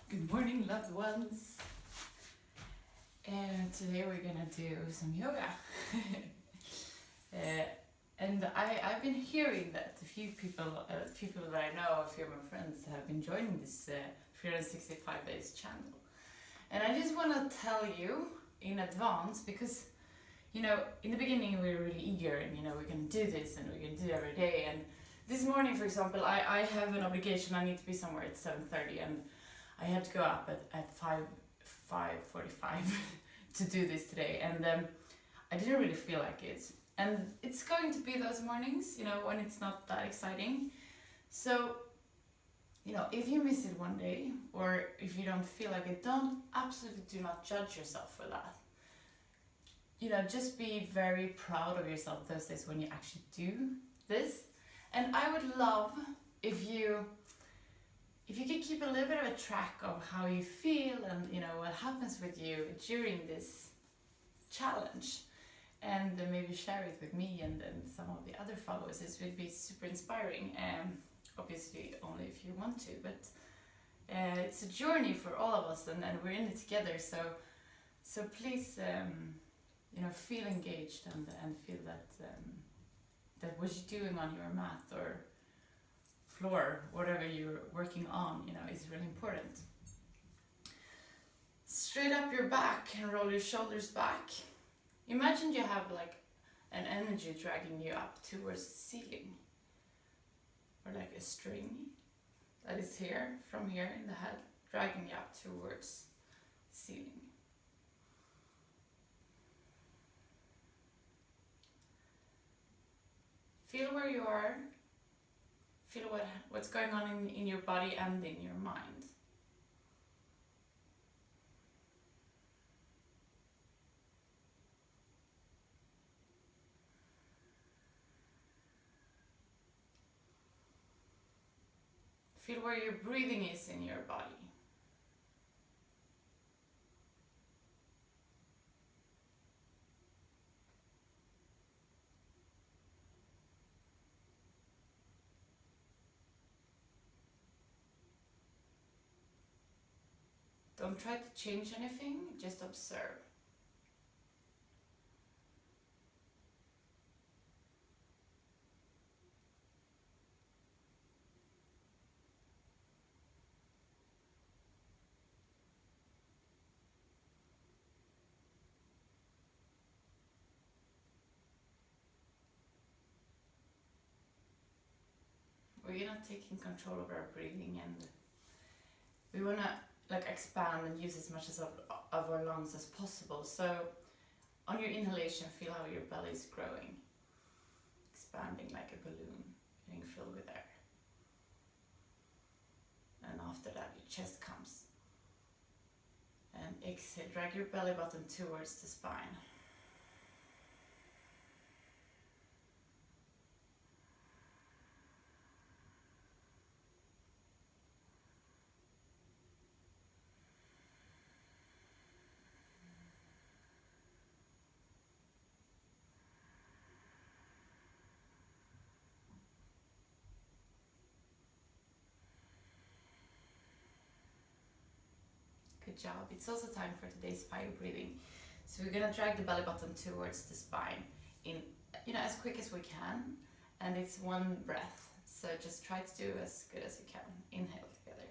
Good morning, loved ones. And today we're gonna do some yoga. And I've been hearing that a few people that I know, a few of my friends, have been joining this 365 days channel. And I just want to tell you in advance, because in the beginning we were really eager, and we're gonna do this and we're gonna do it every day. And this morning, for example, I have an obligation. I need to be somewhere at 7:30, and I had to go up at 5:45 to do this today, and I didn't really feel like it. And it's going to be those mornings, when it's not that exciting. So, if you miss it one day, or if you don't feel like it, absolutely do not judge yourself for that. Just be very proud of yourself those days when you actually do this. And I would love if you could keep a little bit of a track of how you feel and what happens with you during this challenge, and then maybe share it with me and then some of the other followers. This would be super inspiring, obviously only if you want to, but it's a journey for all of us, and we're in it together. So please feel engaged and feel that what you're doing on your mat or floor, whatever you're working on, is really important. Straight up your back and roll your shoulders back. Imagine you have like an energy dragging you up towards the ceiling, or like a string that is from here in the head, dragging you up towards the ceiling. Feel where you are. Feel what's going on in your body and in your mind. Feel where your breathing is in your body. Don't try to change anything, just observe. We're not taking control of our breathing, and we want to expand and use as much of our lungs as possible. So on your inhalation, feel how your belly is growing, expanding like a balloon, getting filled with air. And after that, your chest comes. And exhale, drag your belly button towards the spine. Good job. It's also time for today's fire breathing. So we're gonna drag the belly button towards the spine in as quick as we can, and it's one breath. So just try to do as good as you can. Inhale together.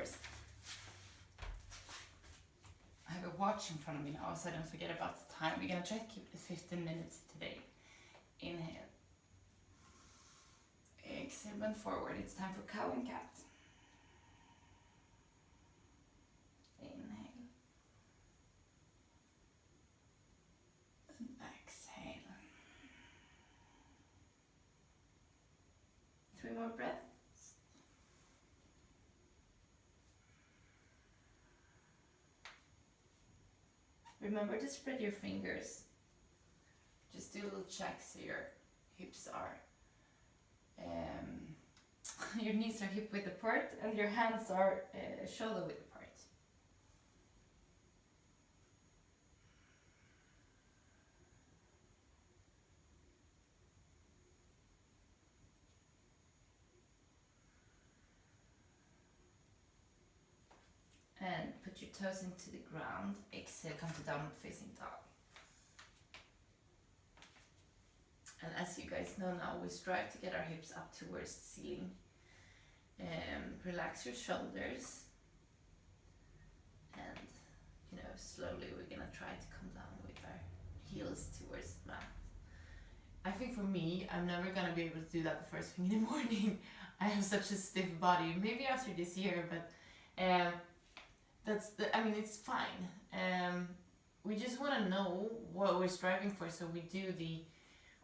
course. I have a watch in front of me now, so I don't forget about the time. We're gonna try to keep it 15 minutes today. Inhale. Exhale, bend forward. It's time for cow and cat. Inhale. And exhale. 3 more breaths. Remember to spread your fingers. Just do a little check so your hips are, your knees are hip width apart and your hands are shoulder width apart. And put your toes into the ground. Exhale, come to downward facing dog. And as you guys know now, we strive to get our hips up towards the ceiling. Relax your shoulders. And, slowly we're gonna try to come down with our heels towards the mat. I think for me, I'm never gonna be able to do that the first thing in the morning. I have such a stiff body. Maybe after this year, but it's fine. We just want to know what we're striving for, so we do the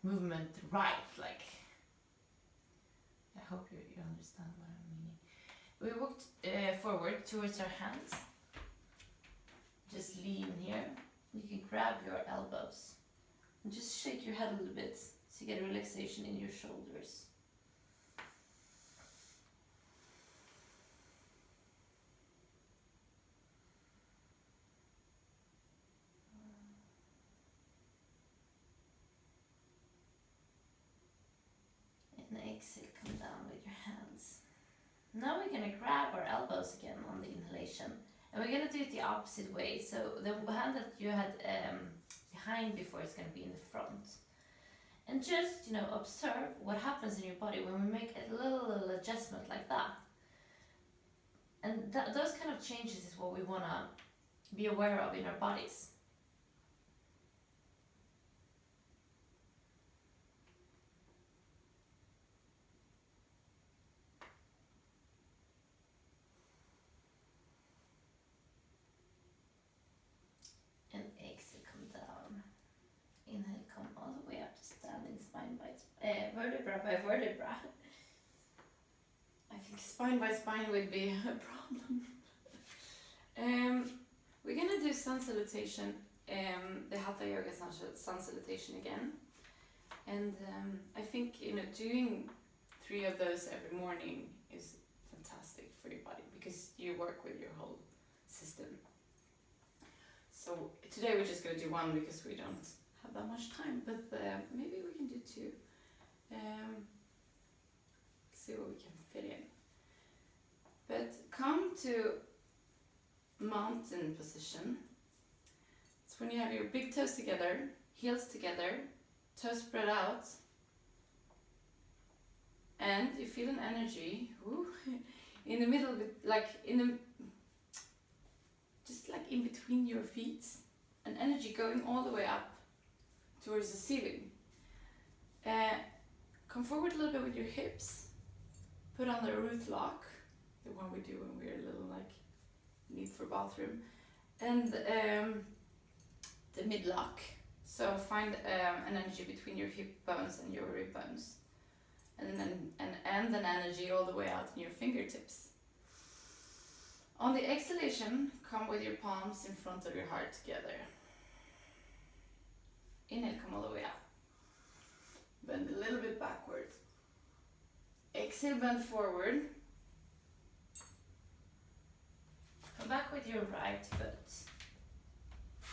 movement right. Like, I hope you understand what I'm meaning. We walk forward towards our hands. Just lean here. You can grab your elbows and just shake your head a little bit so you get a relaxation in your shoulders. Exhale, come down with your hands. Now we're going to grab our elbows again on the inhalation, and we're going to do it the opposite way. So the hand that you had behind before is going to be in the front. And just, observe what happens in your body when we make a little adjustment like that. And those kind of changes is what we want to be aware of in our bodies. Inhale, come all the way up to standing spine by vertebra by vertebra. I think spine by spine would be a problem. We're gonna do sun salutation, the Hatha yoga sun salutation again. And I think doing 3 of those every morning is fantastic for your body because you work with your whole system. So today we're just gonna do 1 because we don't have that much time, but maybe we can do 2. See what we can fit in. But come to mountain position. It's when you have your big toes together, heels together, toes spread out, and you feel an energy in the middle, just like in between your feet, an energy going all the way up towards the ceiling. Come forward a little bit with your hips. Put on the root lock, the one we do when we're a little need for bathroom, and the mid lock. So find an energy between your hip bones and your rib bones, and then an energy all the way out in your fingertips. On the exhalation, come with your palms in front of your heart together. Inhale, come all the way up. Bend a little bit backwards. Exhale, bend forward. Come back with your right foot.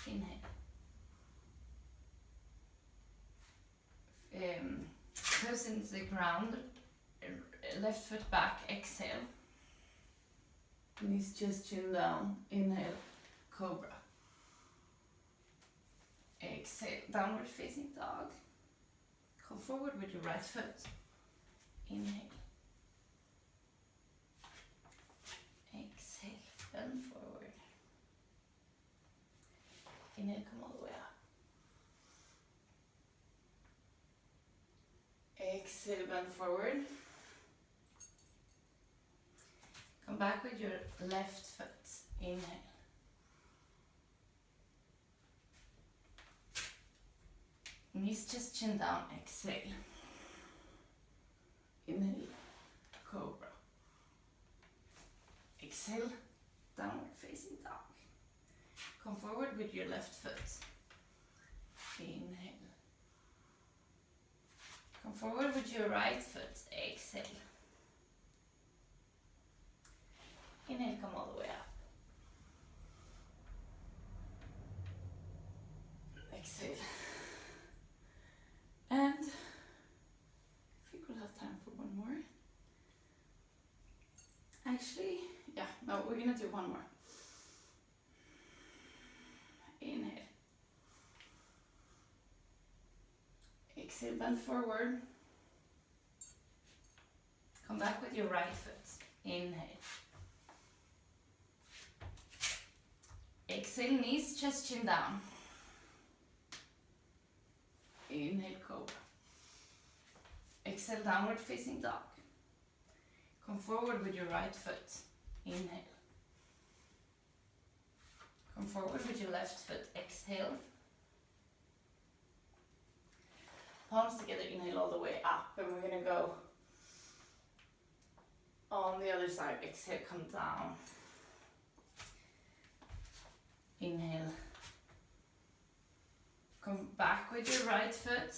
Inhale. Toes into the ground. Left foot back. Exhale. Knees just chin down. Inhale, cobra. Exhale, downward facing dog. Come forward with your right foot. Inhale. Exhale. Inhale, come all the way up. Exhale, bend forward. Come back with your left foot. Inhale. Knees just chin down. Exhale. Inhale, cobra. Exhale, downward facing dog. Come forward with your left foot. Inhale. Come forward with your right foot. Exhale. Inhale, come all the way up. Exhale. And I think we'll have time for one more. Actually, yeah, no, we're gonna do one more. Inhale. Exhale, bend forward. Come back with your right foot. Inhale. Exhale, knees, chest, chin down. Inhale, cobra. Exhale, downward facing dog. Come forward with your right foot. Inhale. Come forward with your left foot. Exhale. Palms together, inhale all the way up. And we're gonna go on the other side. Exhale, come down. Inhale. Come back with your right foot.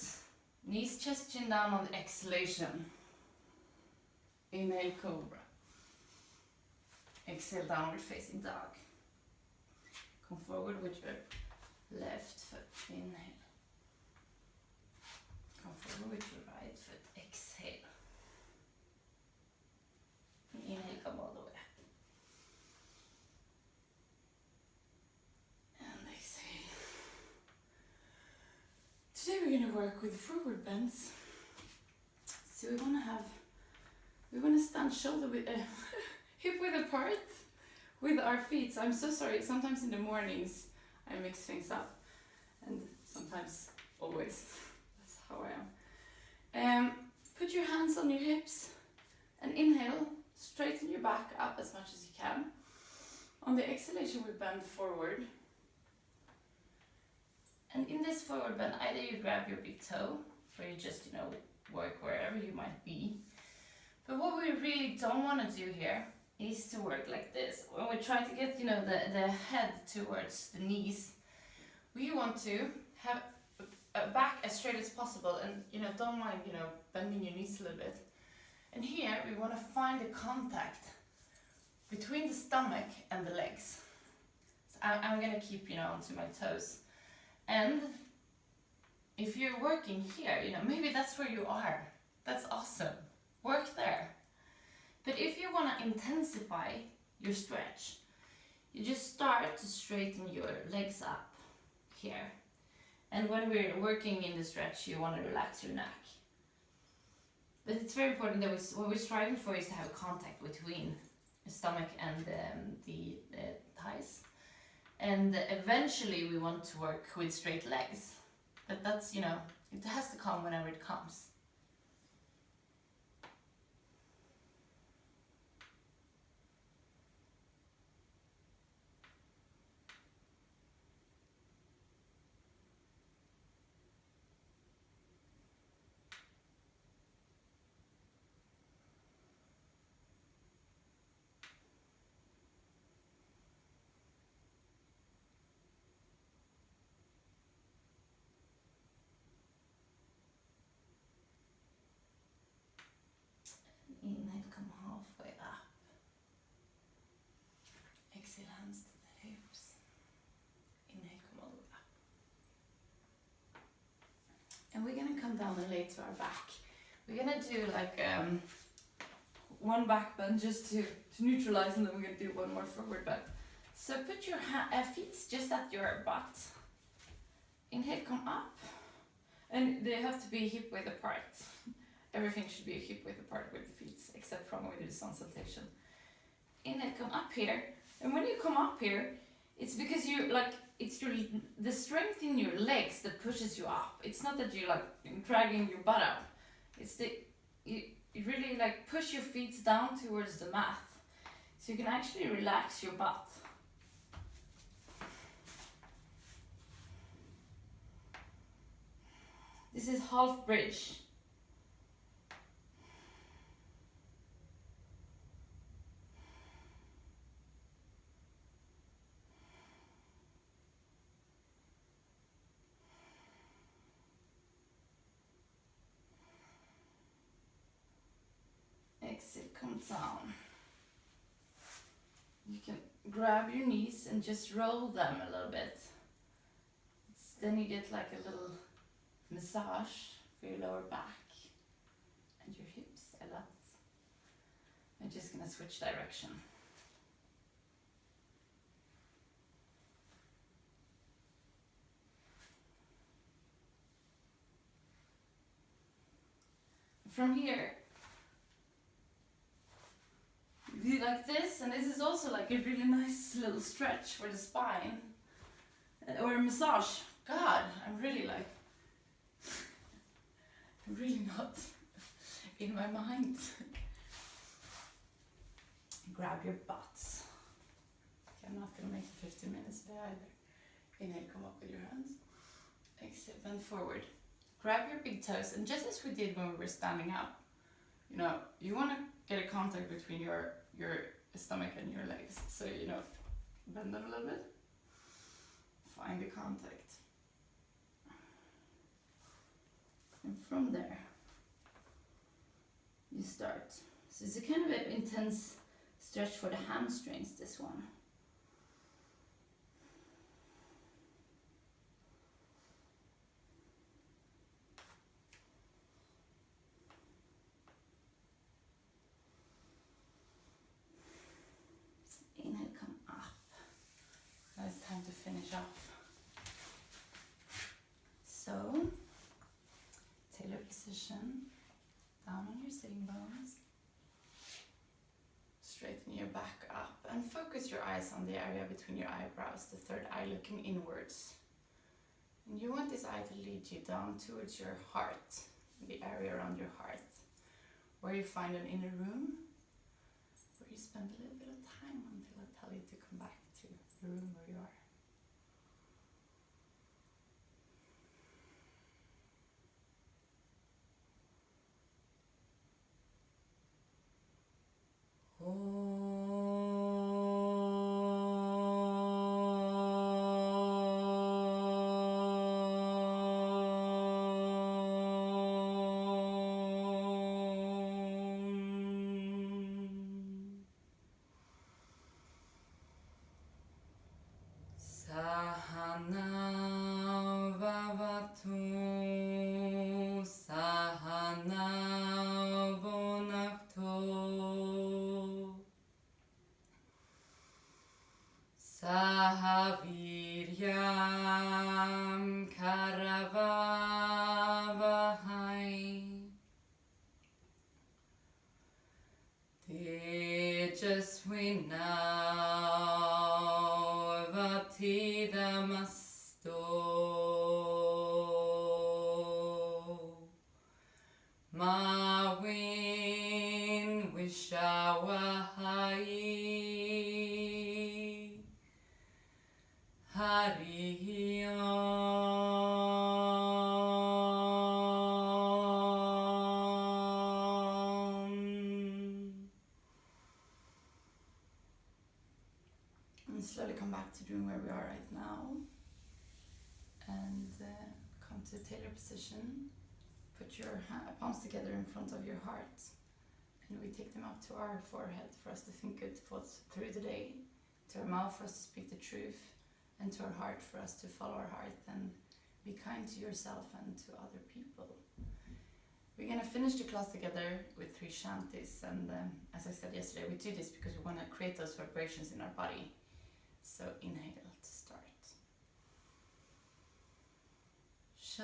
Knees, chest, chin down on the exhalation. Inhale, cobra. Exhale, downward facing dog. Come forward with your left foot. Inhale. Come forward with your right foot. Exhale. Inhale, come all the way up. And exhale. Today we're going to work with forward bends. So we want to stand shoulder width, hip width apart with our feet. So I'm so sorry, sometimes in the mornings I mix things up, and sometimes always. That's how I am. Put your hands on your hips and inhale, straighten your back up as much as you can. On the exhalation we bend forward. And in this forward bend, either you grab your big toe, or you just, work wherever you might be. But what we really don't want to do here is to work like this. When we try to get, the head towards the knees, we want to have a back as straight as possible, and, don't mind, bending your knees a little bit. And here we want to find the contact between the stomach and the legs. So I'm going to keep, onto my toes. And if you're working here, maybe that's where you are. That's awesome. Work there. But if you want to intensify your stretch, you just start to straighten your legs up here. And when we're working in the stretch, you want to relax your neck. But it's very important that what we're striving for is to have contact between the stomach and the thighs. And eventually we want to work with straight legs. But that's, it has to come whenever it comes. Inhale, come halfway up. Exhale, hands to the hips. Inhale, come all the way up. And we're gonna come down and lay to our back. We're gonna do like one back bend just to neutralize, and then we're gonna do one more forward bend. So put your feet just at your butt. Inhale, come up. And they have to be hip width apart. Everything should be hip width apart with the feet, except from when we do sun salutation. Inhale, come up here. And when you come up here, it's because you it's the strength in your legs that pushes you up. It's not that you're like dragging your butt up. It's you really like push your feet down towards the mat, so you can actually relax your butt. This is half bridge. Exhale, come down. You can grab your knees and just roll them a little bit. Then you get like a little massage for your lower back and your hips. I love it. I'm just gonna switch direction. From here, you do like this, and this is also like a really nice little stretch for the spine, or a massage. God, I'm really like, I'm really not in my mind. Grab your butts. Okay, I'm not gonna make the 15 minutes there either. Inhale, come up with your hands. Exhale, bend forward. Grab your big toes, and just as we did when we were standing up, you know, you want to get a contact between your stomach and your legs. So, you know, bend them a little bit. Find the contact. And from there, you start. So it's a kind of an intense stretch for the hamstrings, this one. Inhale, come up. Now it's time to finish off. So, tailor position, down on your sitting bones. Straighten your back up and focus your eyes on the area between your eyebrows, the third eye looking inwards. And you want this eye to lead you down towards your heart, the area around your heart, where you find an inner room, where you spend a little bit of time until I tell you to come back to the room where you are. Sahaviryam karavavahai Tejasvinavatidamasто Mawin Vishawahai And slowly come back to doing where we are right now. And come to tailor position. Put your palms together in front of your heart. And we take them up to our forehead for us to think good thoughts through the day. To our mouth for us to speak the truth. And to our heart for us to follow our heart and be kind to yourself and to other people. We're going to finish the class together with 3 shantis, and as I said yesterday, we do this because we want to create those vibrations in our body. So inhale to start. Shanti,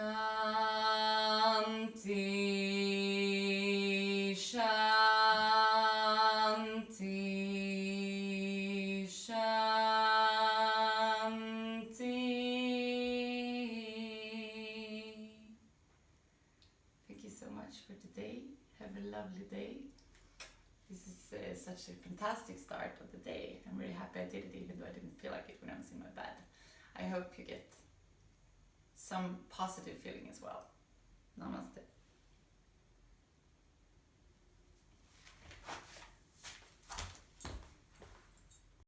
Shanti, Shanti. a lovely day. This is such a fantastic start of the day. I'm really happy I did it even though I didn't feel like it when I was in my bed. I hope you get some positive feeling as well. Namaste.